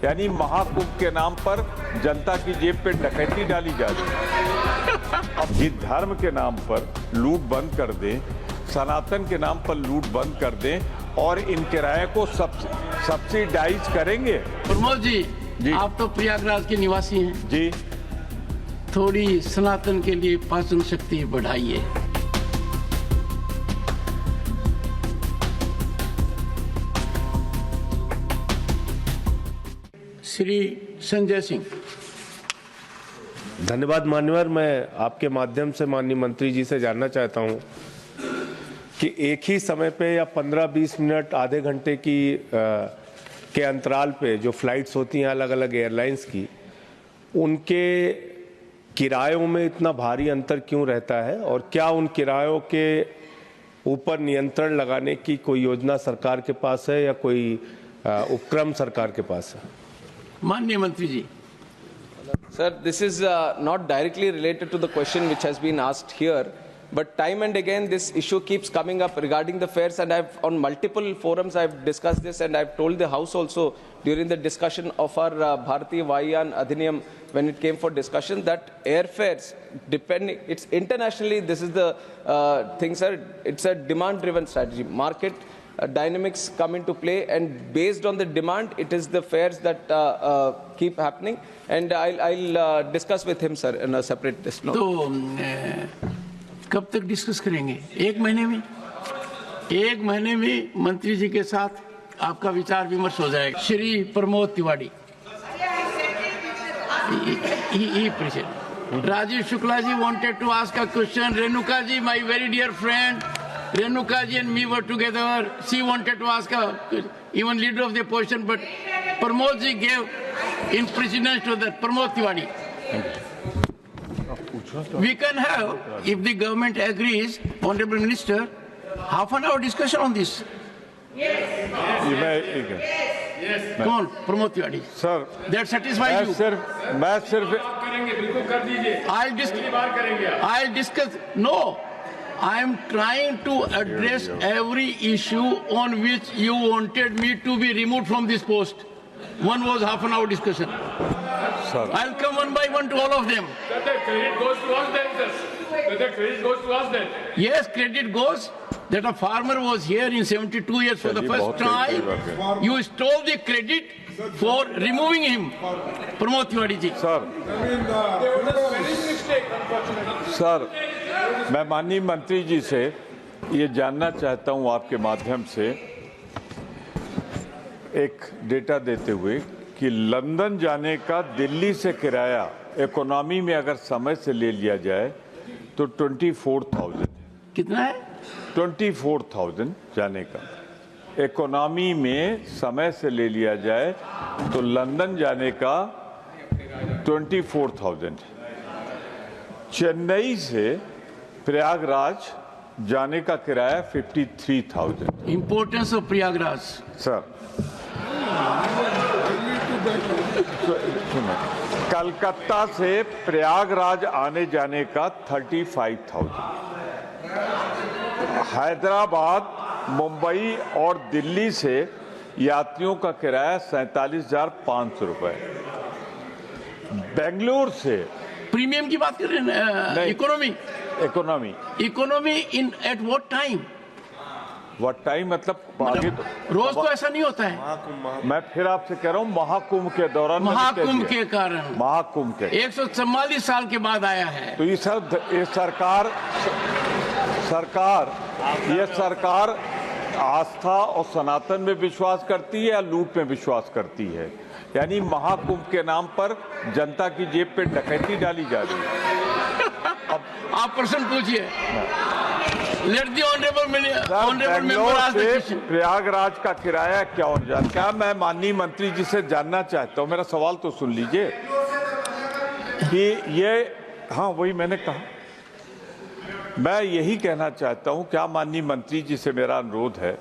यानी महाकुंभ के नाम पर जनता की जेब पे डकैती डाली जा रही है। अब ये धर्म के नाम पर लूट बंद कर दें, सनातन के नाम पर लूट बंद कर दें और इन किराए को सब्सिडाइज करेंगे। प्रमोद जी, आप तो प्रयागराज के निवासी हैं जी, थोड़ी सनातन के लिए पाचन शक्ति बढ़ाइए। श्री संजय सिंह। धन्यवाद मान्यवर। मैं आपके माध्यम से माननीय मंत्री जी से जानना चाहता हूं कि एक ही समय पे या 15-20 मिनट आधे घंटे के अंतराल पे जो फ्लाइट्स होती हैं अलग अलग एयरलाइंस की, उनके किरायों में इतना भारी अंतर क्यों रहता है और क्या उन किरायों के ऊपर नियंत्रण लगाने की कोई योजना सरकार के पास है या कोई उपक्रम सरकार के पास है? माननीय मंत्री जी। Sir, this is not directly related to the question which has been asked here, but time and again this issue keeps coming up regarding the fares, and I've on multiple forums I've discussed this, and I've told the House also during the discussion of our Bharatiya Vayan Adhiniyam when it came for discussion that airfares, depending, it's internationally, this is the thing, sir, it's a demand-driven strategy. Market dynamics come into play, and based on the demand, it is the fares that keep happening. And I'll discuss with him, sir, in a separate note. तो कब तक discuss करेंगे? एक महीने में? एक महीने में मंत्री जी के साथ आपका विचार विमर्श हो जाएगा। Shri Pramod Tiwari. President. Rajiv Shukla ji wanted to ask a question. Renuka ji, my very dear friend, Renuka ji and me were together. She wanted to ask a, even leader of the opposition, but Pramod ji gave in precedence to that. Pramod Tiwari. We can have, if the government agrees, Honorable Minister, half an hour discussion on this. कौन? Pramod Tiwari sir, that satisfies you? मैं सिर्फ I'll discuss. No, I am trying to address every issue on which you wanted me to be removed from this post. One was half an hour discussion. Sir. I'll come one by one to all of them. The credit goes to us then, sir. The credit goes to us then. Yes, credit goes that a farmer was here in 72 years for the first time. You stole the credit for removing him. Pramod Tiwari ji. Sir, मैं माननीय मंत्री जी से ये जानना चाहता हूं आपके माध्यम से एक डेटा देते हुए कि लंदन जाने का दिल्ली से किराया इकोनॉमी में अगर समय से ले लिया जाए तो 24,000। कितना है? 24,000 जाने का। इकोनॉमी में समय से ले लिया जाए तो लंदन जाने का 24,000। चेन्नई से प्रयागराज जाने का किराया 53,000। Importance of Prayagraj. Sir, Calcutta से प्रयागराज आने जाने का 35,000। हैदराबाद, मुंबई और दिल्ली से यात्रियों का किराया 47,500 रुपए। बेंगलुरु से प्रीमियम की बात कर रहे हैं? Economy. Economy in at what time? What time मतलब आगे तो रोज तो ऐसा नहीं होता है। मैं फिर आपसे कह रहा हूँ महाकुंभ के दौरान, महाकुंभ के कारण, महाकुंभ के 144 साल के बाद आया है। तो ये सरकार आस्था और सनातन में विश्वास करती है या लूट में विश्वास करती है? यानी महाकुंभ के नाम पर जनता की जेब पे डकैती डाली जा रही है। अब आप प्रश्न पूछिए। Let the honourable member ask the question. Prayagraj का किराया क्या हो जाता? क्या मैं माननीय मंत्री जी से जानना चाहता हूँ, मेरा सवाल तो सुन लीजिए कि ये, हाँ वही मैंने कहा, मैं यही कहना चाहता हूं, क्या माननीय मंत्री जी से मेरा अनुरोध है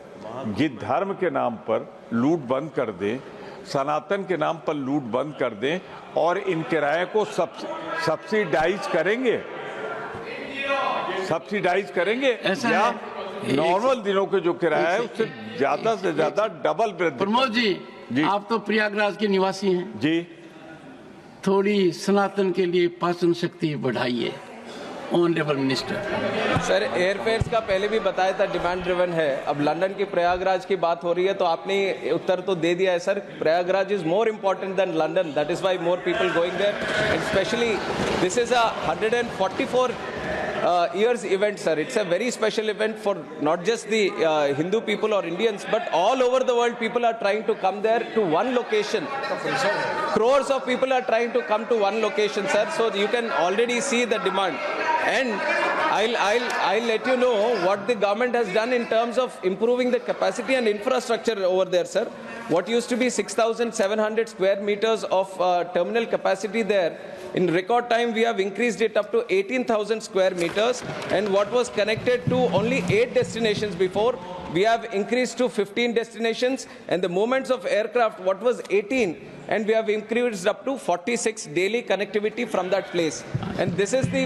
कि धर्म के नाम पर लूट बंद कर दें, सनातन के नाम पर लूट बंद कर दें और इन किराए को सब्सिडाइज करेंगे या नॉर्मल दिनों के जो किराया है उससे ज्यादा से ज्यादा डबल वृद्धि? प्रमोद जी, जी। आप तो प्रयागराज के निवासी हैं, जी थोड़ी सनातन के लिए पाचन शक्ति बढ़ाइए ऑनरेबल मिनिस्टर। सर एयरफेयर्स का पहले भी बताया था डिमांड ड्रिवन है। अब लंदन की प्रयागराज की बात हो रही है तो आपने उत्तर तो दे दिया है sir. Prayagraj is more important than London, that is why more people going there and especially this is a 144 years event, sir. It's a very special event for not just the Hindu people or Indians, but all over the world. People are trying to come there to one location. Crores of people are trying to come to one location, sir. So you can already see the demand. And I'll let you know what the government has done in terms of improving the capacity and infrastructure over there, sir. What used to be 6,700 square meters of terminal capacity there, in record time we have increased it up to 18,000 square meters, and what was connected to only 8 destinations before, we have increased to 15 destinations, and the movements of aircraft, what was 18, and we have increased up to 46 daily connectivity from that place. And this is the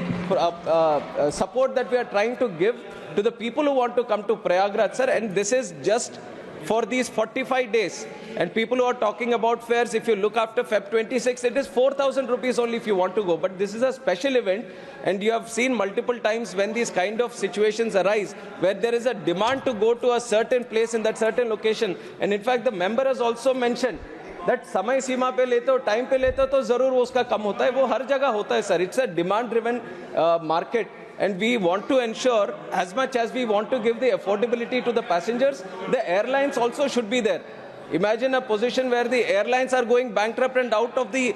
support that we are trying to give to the people who want to come to Prayagraj, sir, and this is just for these 45 days. And people who are talking about fares, if you look after Feb 26, it is 4,000 rupees only if you want to go. But this is a special event, and you have seen multiple times when these kind of situations arise, where there is a demand to go to a certain place in that certain location. And in fact, the member has also mentioned that समय सीमा पे लेते हो, time पे लेते हो तो जरूर वो उसका कम होता है, वो हर जगह होता है sir. It's a demand driven market. And we want to ensure, as much as we want to give the affordability to the passengers, the airlines also should be there. Imagine a position where the airlines are going bankrupt and out of the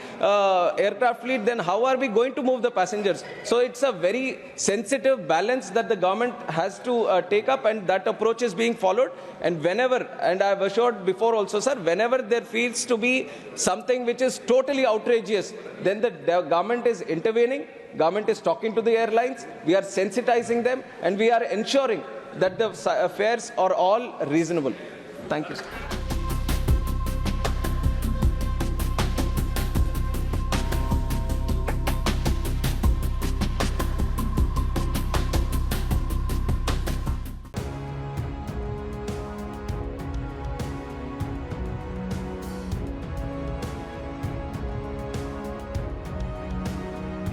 aircraft fleet, then how are we going to move the passengers? So it's a very sensitive balance that the government has to take up, and that approach is being followed. And whenever, and I've assured before also, sir, whenever there feels to be something which is totally outrageous, then the government is intervening. Government is talking to the airlines, we are sensitizing them, and we are ensuring that the fares are all reasonable. Thank you, sir.